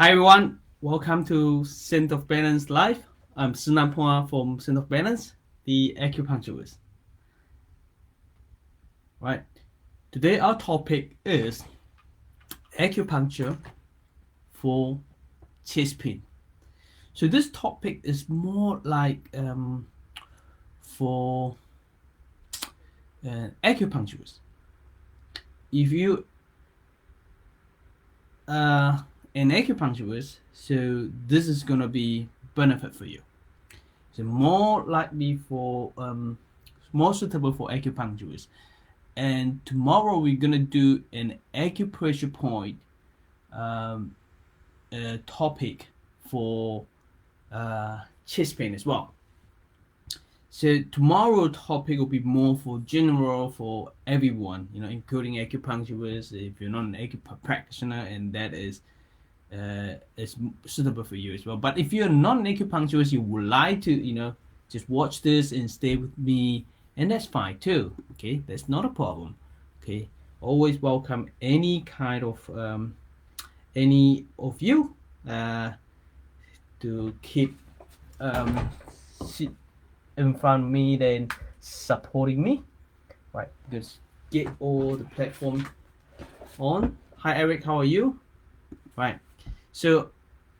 Hi everyone, welcome to Scent of Balance Live. I'm Sinampua from Scent of Balance, the acupuncturist. Right, today our topic is acupuncture for chest pain. So this topic is more like for acupuncturists. If you an acupuncturist, so this is gonna be benefit for you. So more likely for more suitable for acupuncturists. And tomorrow we're gonna do an acupressure point topic for chest pain as well. So tomorrow topic will be more for general for everyone, including acupuncturists. If you're not an acupuncture practitioner, and that is suitable for you as well. But if you're not an acupuncturist, you would like to, just watch this and stay with me, and that's fine too. Okay, that's not a problem. Okay, always welcome any kind of any of you to keep sit in front of me, then supporting me, right? Just get all the platform on. Hi Eric, how are you? Right, so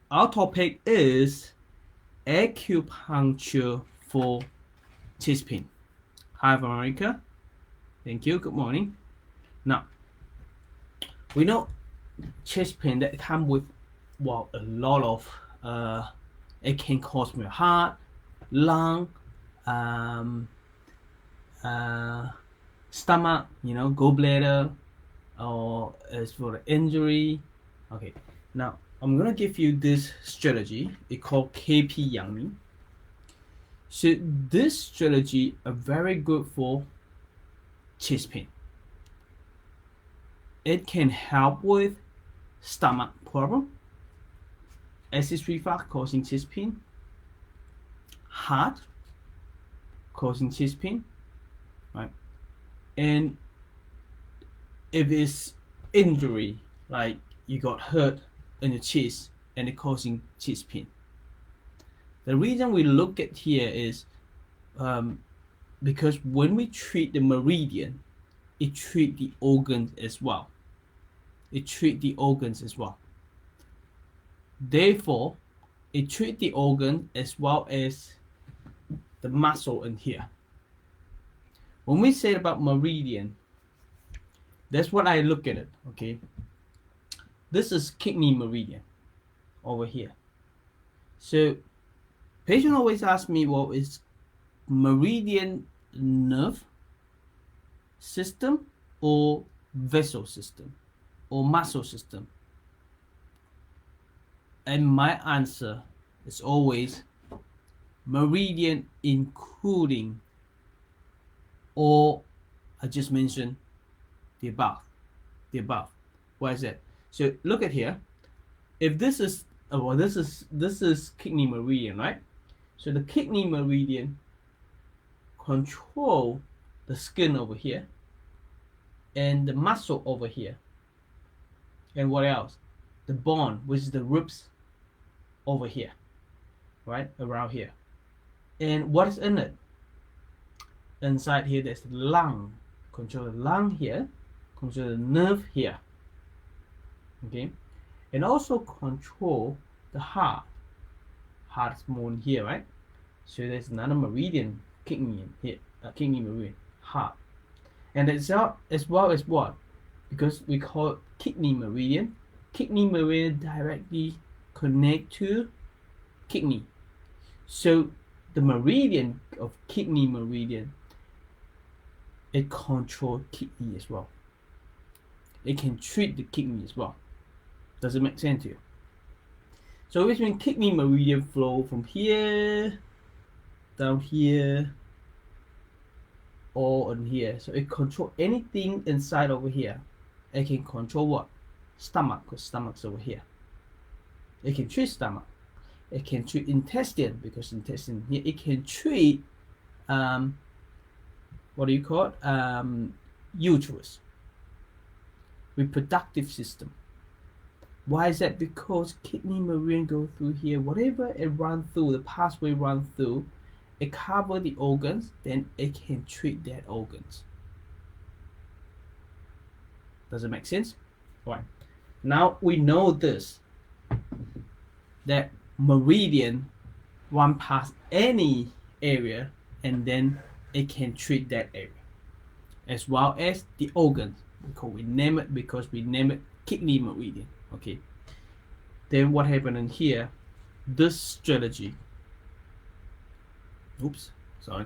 our topic is acupuncture for chest pain. Hi Veronica, thank you, good morning. Now we know chest pain that come with a lot of it can cause your heart, lung, stomach, gallbladder, or as for the injury. Okay, now I'm gonna give you this strategy. It's called KP Yangmi. So this strategy are very good for chest pain. It can help with stomach problem, acid reflux causing chest pain, heart causing chest pain, right? And if it's injury, like you got hurt in your chest and it causing chest pain. The reason we look at here is because when we treat the meridian, it treats the organs as well. Therefore, it treats the organ as well as the muscle in here. When we say about meridian, that's what I look at it. Okay, this is kidney meridian over here. So patient always ask me, well, is meridian nerve system or vessel system or muscle system? And my answer is always meridian, including all I just mentioned, the above. Why is that? So look at here. If this is this is kidney meridian, right? So the kidney meridian control the skin over here and the muscle over here, and what else? The bone, which is the ribs over here, right around here. And what is in it? Inside here, there's the lung. Control the lung here, control the nerve here. Okay, and also control the heart. Heart is more in here, right? So there's another meridian, kidney in here, kidney meridian, heart. And it's as well as what? Because we call it kidney meridian. Kidney meridian directly connect to kidney. So the meridian of kidney meridian, it controls kidney as well. It can treat the kidney as well. Does it make sense to you? So which means kidney meridian flow from here down here or in here. So it controls anything inside over here. It can control what? Stomach, because stomach's over here. It can treat stomach. It can treat intestine, because intestine here. It can treat what do you call it? Uterus, reproductive system, Why is that? Because kidney meridian go through here. Whatever it run through, the pathway run through, it cover the organs, then it can treat that organs. Does it make sense? Right. Now we know this, that meridian run past any area and then it can treat that area, as well as the organs. We name it because we name it kidney meridian. Okay. Then what happened in here? This strategy. Oops, sorry.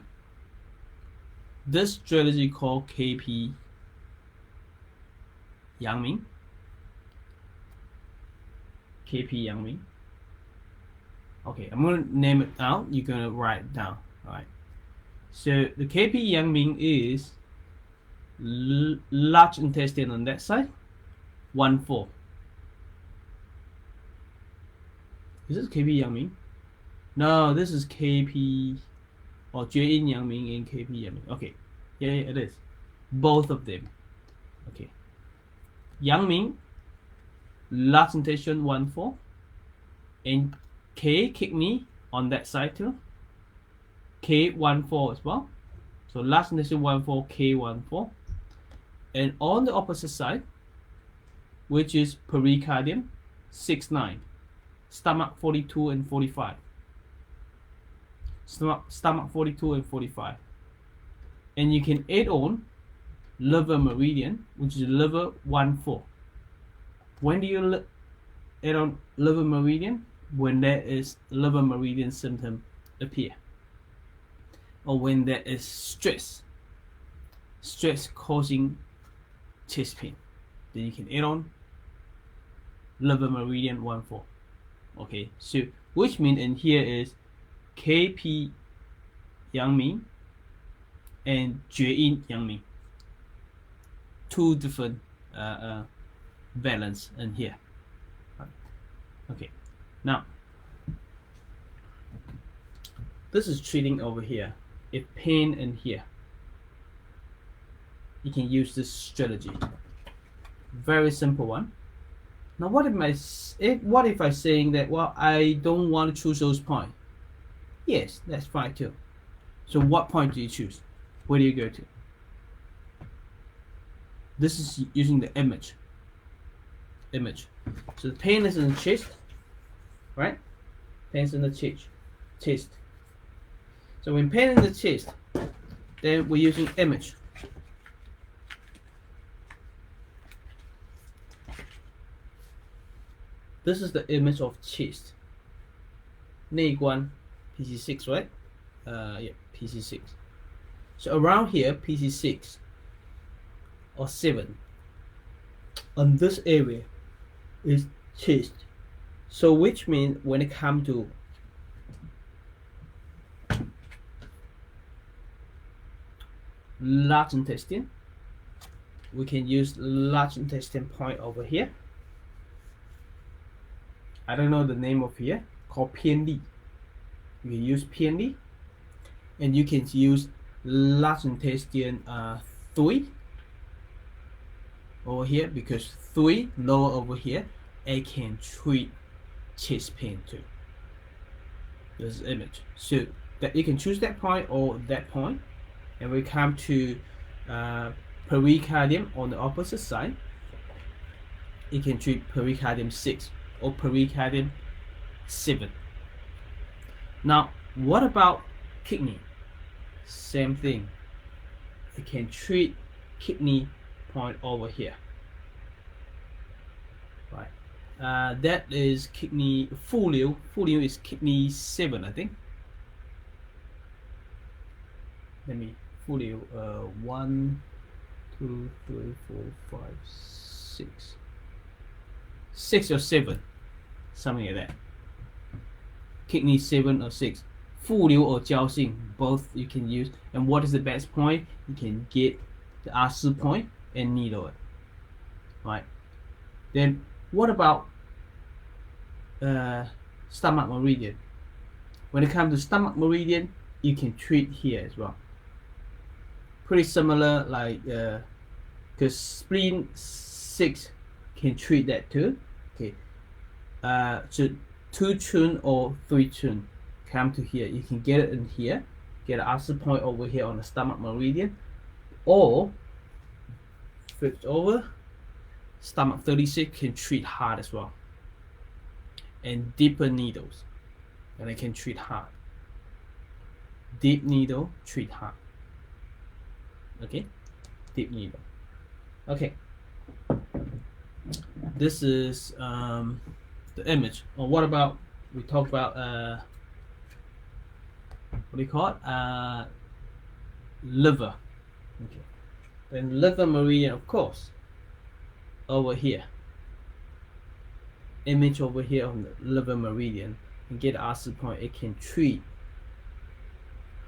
This strategy called KP Yangming. KP Yangming. Okay, I'm gonna name it down. You're gonna write it down. Alright. So the KP Yangming is large intestine on that side, 1-4. Is this KP Yangming? No, this is KP or Jueyin Yangming and KP Yangming. Okay, yeah, it is. Both of them. Okay. Yangming, large intestine 1-4, and K kidney on that side too. K 1-4 as well. So large intestine 1-4, K 1-4, and on the opposite side, which is pericardium 6-9, stomach 42 and 45. Stomach 42 and 45, and you can add on liver meridian, which is liver 1-4. When do you add on liver meridian? When there is liver meridian symptom appear, or when there is stress causing chest pain, then you can add on liver meridian 1-4. Okay, so which means in here is KP Yangming and Jueyin Yangming. Two different balance in here. Okay, now this is treating over here. If pain in here, you can use this strategy. Very simple one. Now what if I saying that, well, I don't want to choose those points? Yes, that's fine too. So what point do you choose? Where do you go to? This is using the image. So the pain is in the chest, right? Pain is in the chest. So when pain in the chest, then we're using image. This is the image of chest. 内关 PC6, right? Yeah, PC6. So around here, PC6 or 7 on this area is chest. So which means when it comes to large intestine, we can use large intestine point over here. I don't know the name of here, called PND. You can use PND, and you can use large intestine 3 over here, because 3 lower over here, it can treat chest pain too. This is image. So that you can choose that point or that point, and we come to pericardium on the opposite side. You can treat pericardium 6 or pericardium 7. Now, what about kidney? Same thing. You can treat kidney point over here. Right. That is kidney folio. Folio is kidney 7, I think. Let me folio 1, 2, 3, 4, 5, 6. 6 or 7. Something like that. Kidney 7 or 6. Folio or 交性, both you can use. And what is the best point? You can get the R4 point and needle it. Right. Then what about stomach meridian? When it comes to stomach meridian, you can treat here as well. Pretty similar, like because spleen 6 can treat that too. Okay, so 2 tune or 3 tune, come to here. You can get it in here, get an access point over here on the stomach meridian, or flip over, stomach 36 can treat heart as well, and deeper needles, and they can treat heart. Deep needle, treat heart. Okay, deep needle. Okay, this is the image. Or what about, we talked about what do you call it? Liver. Okay, then liver meridian, of course, over here. Image over here on the liver meridian, and get access point. It can treat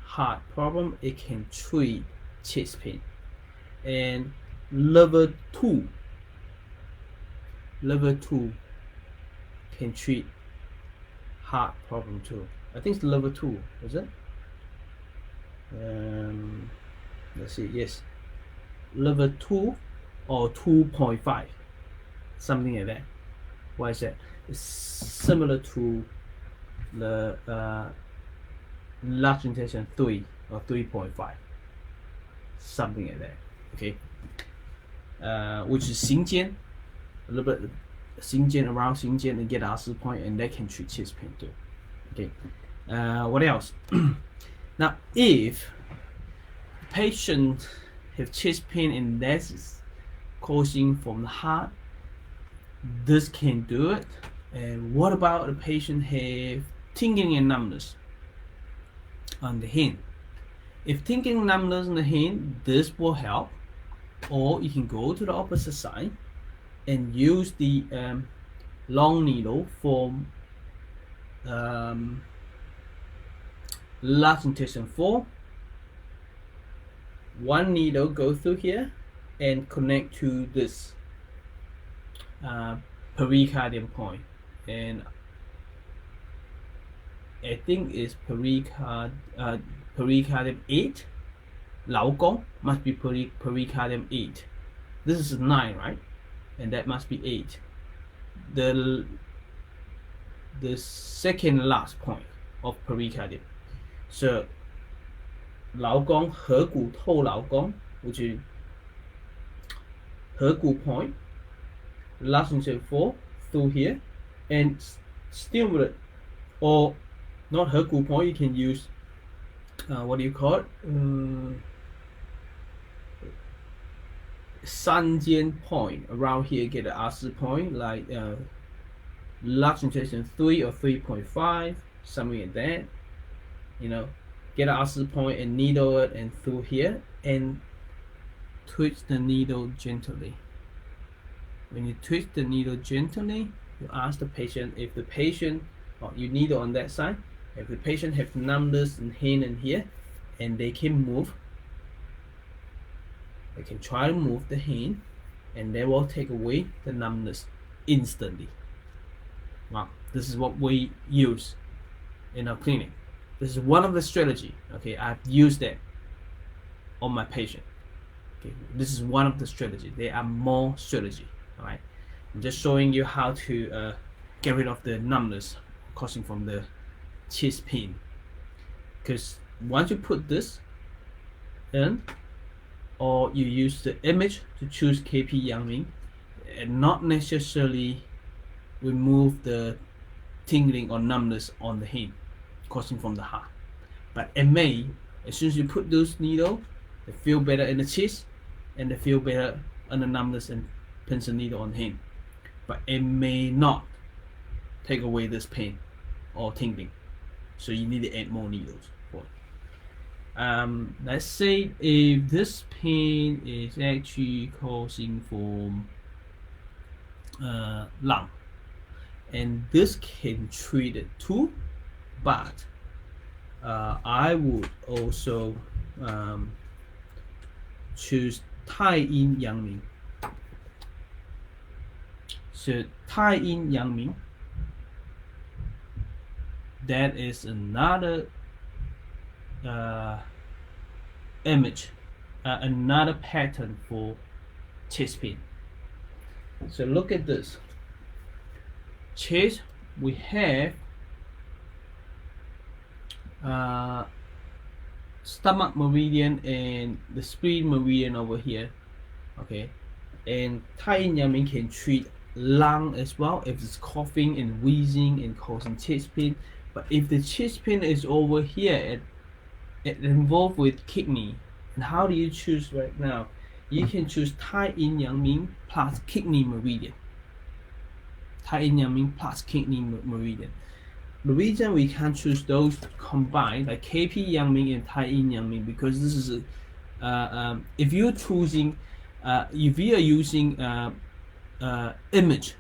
heart problem, it can treat chest pain. And liver 2 can treat heart problem too. I think it's liver 2, is it? Let's see, yes, liver 2 or 2.5, something like that. Why is that? It's similar to the large intestine 3 or 3.5, something like that. Okay, which is 行间, a little bit 行间, around 行间, and get access point, and that can treat chest pain too. Okay, what else? Now, if patient have chest pain and that's causing from the heart, this can do it. And what about the patient have tingling and numbness on the hand? If tingling and numbness on the hand, this will help. Or you can go to the opposite side and use the long needle from large intestine 4. One needle go through here and connect to this pericardium point, and I think it's pericardium 8. 老公 must be pericardium 8. This is 9, right? And that must be 8. The second last point of pericardium. So 劳宫合谷透劳宫, which is 合谷 point, last into 4 through here, and stimulate, or not 合谷 point, you can use what do you call it? 三间 point around here, get an access point like large intestine 3 or 3.5, something like that. You know, get an access point and needle it and through here, and twist the needle gently. When you twist the needle gently, you ask the patient if the patient, or you needle on that side, if the patient have numbness in hand and here, and they can move, they can try to move the hand, and they will take away the numbness instantly. Wow, this is what we use in our clinic. This is one of the strategy. Okay, I've used that on my patient. Okay, this is one of the strategy. There are more strategy. All right, I'm just showing you how to get rid of the numbness causing from the chest pain. Because once you put this in, or you use the image to choose KP Yangming, and not necessarily remove the tingling or numbness on the hand causing from the heart, but it may, as soon as you put those needle, they feel better in the chest and they feel better on the numbness and pencil needle on the hand, but it may not take away this pain or tingling, so you need to add more needles for it. Let's say if this pain is actually causing from lung, and this can treat it too, but I would also choose Tai Yin Yangming. So Tai Yin Yangming, that is another image, another pattern for chest pain. So look at this. chest, we have stomach meridian and the spleen meridian over here. Okay, and Tai Yin Yang Ming can treat lung as well if it's coughing and wheezing and causing chest pain. But if the chest pain is over here, it involved with kidney. And how do you choose right now? You can choose Tai Yin Yang Ming plus kidney meridian. Tai Yin Yang Ming plus kidney meridian. The reason we can't choose those combined, like KP Yang Ming and Tai Yin Yang Ming, because this is if you're choosing, if you are using image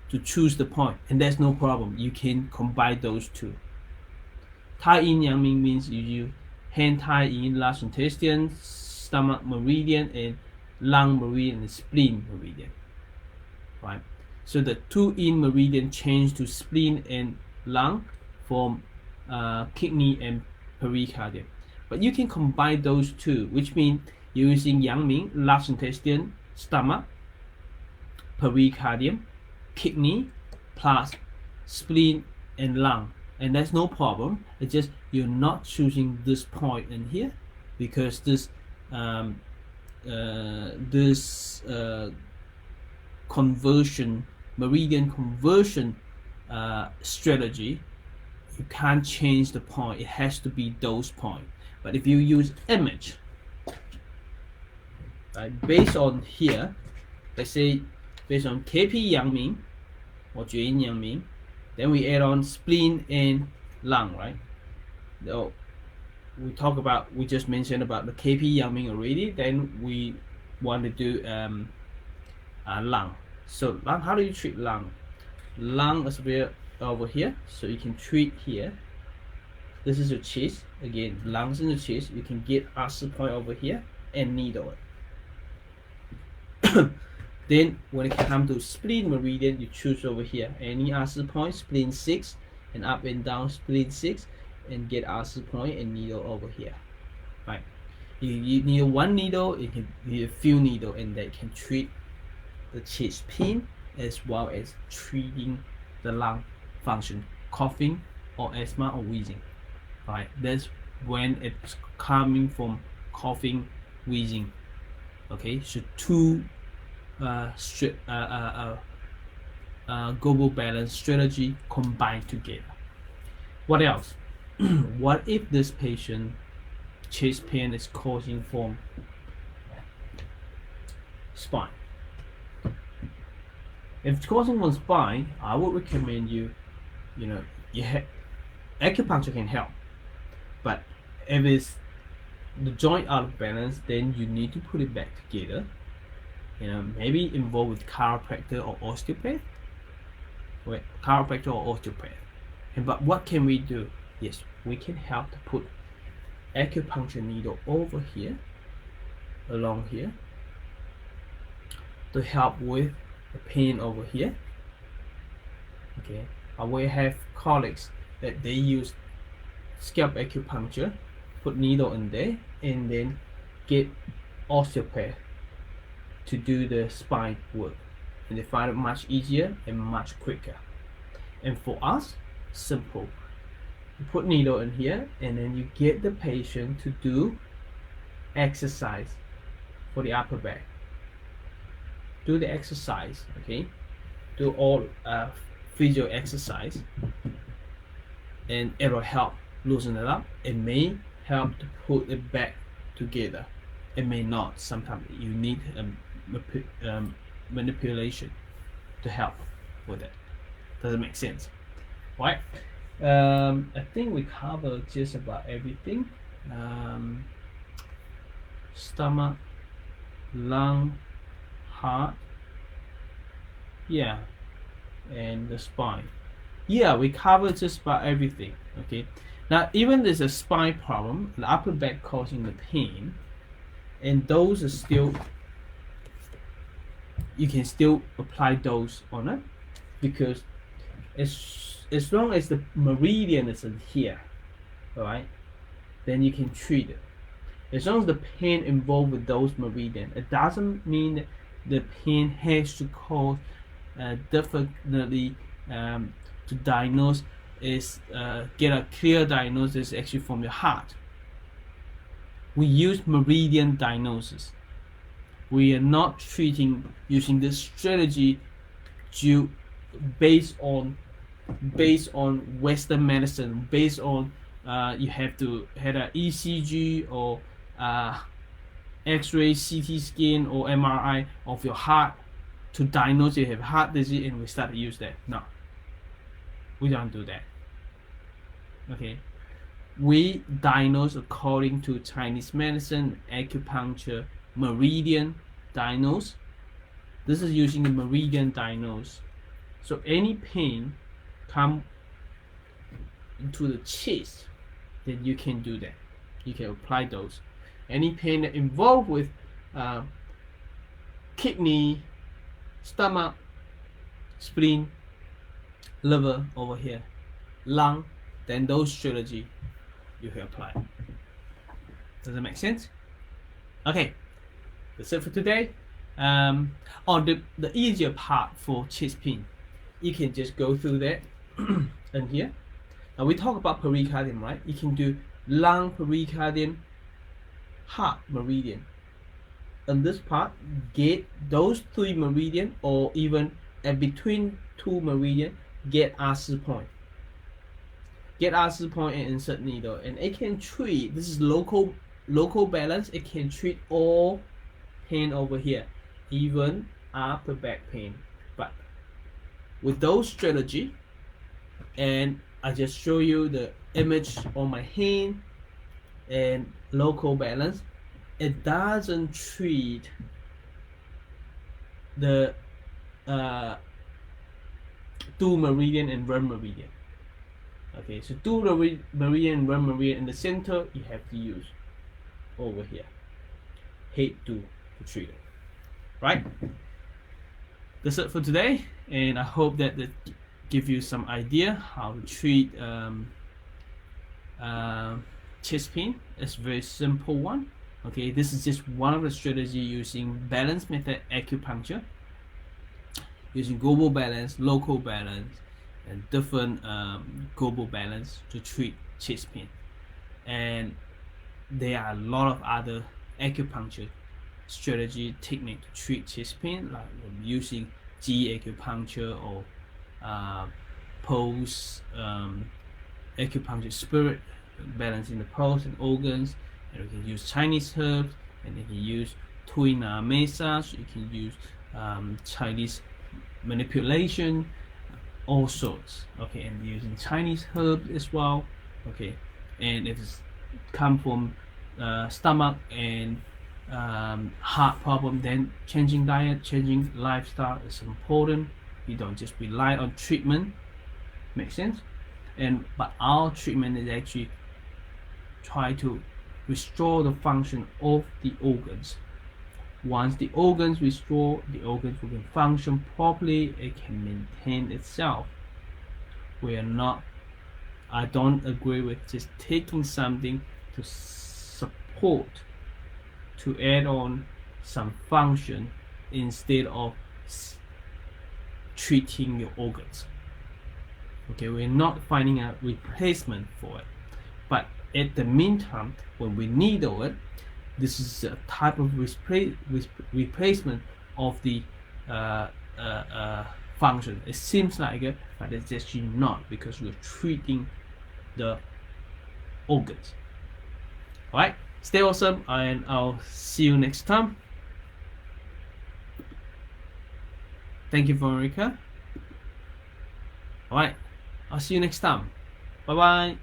to choose the point, and that's no problem. You can combine those two. Tai Yin Yang Ming means you use hand Tai Yin, large intestine, stomach meridian, and lung meridian and spleen meridian. Right. So the 2 Yin meridian change to spleen and lung from kidney and pericardium. But you can combine those two, which means using Yang Ming, large intestine, stomach, pericardium, kidney, plus spleen and lung, and that's no problem. It's just you're not choosing this point in here because this conversion, meridian conversion strategy, you can't change the point. It has to be those points. But if you use image, right, based on here, let's say based on KP Yang Ming or Jin Yang Ming, then we add on spleen and lung, right? So we just mentioned about the KP Yang Ming already. Then we want to do lung. So lung, how do you treat lung? Lung is over here, so you can treat here. This is your chest. Again, lungs in the chest. You can get ulcer point over here and needle it. Then when it comes to spleen meridian, you choose over here any ulcer point, spleen 6, and up and down spleen 6, and get ulcer point and needle over here. Right? You need one needle, you can need a few needle, and that can treat the chest pain as well as treating the lung function, coughing or asthma or wheezing. Right? That's when it's coming from coughing, wheezing. Okay, so two global balance strategy combined together. What else? What if this patient chest pain is causing from spine? If it's causing from spine, I would recommend you acupuncture can help. But if it's the joint out of balance, then you need to put it back together. Maybe involved with chiropractor or osteopath. But what can we do? Yes, we can help to put acupuncture needle over here, along here, to help with the pain over here. Okay, we have colleagues that they use scalp acupuncture, put needle in there, and then get osteopath to do the spine work, and they find it much easier and much quicker. And for us, simple. You put needle in here, and then you get the patient to do exercise for the upper back. Do the exercise, okay? Do all physio exercise, and it will help loosen it up. It may help to put it back together. It may not. Sometimes you need manipulation to help with it. Does it make sense? Right? I think we covered just about everything. Stomach, lung, heart, yeah, and the spine. Yeah, we covered just about everything. Okay. Now, even there's a spine problem, the upper back causing the pain, and those are still, you can still apply those on it, because as long as the meridian is in here, all right, then you can treat it. As long as the pain involved with those meridian, it doesn't mean that the pain has to cause definitely to diagnose is get a clear diagnosis actually from your heart. We use meridian diagnosis. We are not treating using this strategy based on Western medicine, based on you have to have an ECG or X-ray, CT scan or MRI of your heart to diagnose you have heart disease, and we start to use that. No, we don't do that. Okay, we diagnose according to Chinese medicine, acupuncture, meridian diagnose. This is using the meridian diagnose. So any pain come into the chest, then you can do that. You can apply those. Any pain that involved with kidney, stomach, spleen, liver over here, lung, then those strategy you can apply. Does that make sense? Okay, that's it for today. On the easier part for chest pain, you can just go through that and here. Now we talk about pericardium, right? You can do lung pericardium, heart meridian. On this part, get those 3 meridian, or even at between 2 meridian, get access point. Get access point and insert needle, and it can treat. This is local balance. It can treat all pain over here, even upper back pain. But with those strategy, and I just show you the image on my hand and local balance, it doesn't treat the 2 meridian and 1 meridian. Okay, so 2 meridian and 1 meridian in the center, you have to use over here, head to treat it. Right? That's it for today, and I hope that give you some idea how to treat chest pain. It's a very simple one. Okay, this is just one of the strategy using balance method acupuncture, using global balance, local balance, and different global balance to treat chest pain. And there are a lot of other acupuncture strategy technique to treat chest pain, like using G acupuncture or pulse acupuncture, spirit, balancing the pulse and organs. And we can use Chinese herbs, and you can use Tuina massage, you can use Chinese manipulation, all sorts. Okay, and using Chinese herbs as well. Okay, and if it's come from stomach and heart problem, then changing diet, changing lifestyle is important. You don't just rely on treatment. Make sense? But our treatment is actually try to restore the function of the organs. Once the organs restore, the organs will function properly. It can maintain itself. I don't agree with just taking something to support, to add on some function instead of treating your organs. Okay, we're not finding a replacement for it, but at the meantime, when we needle it, this is a type of replacement of the function. It seems like it, but it's actually not, because we're treating the organs. Alright, stay awesome, and I'll see you next time. Thank you, Veronica. Alright, I'll see you next time. Bye bye.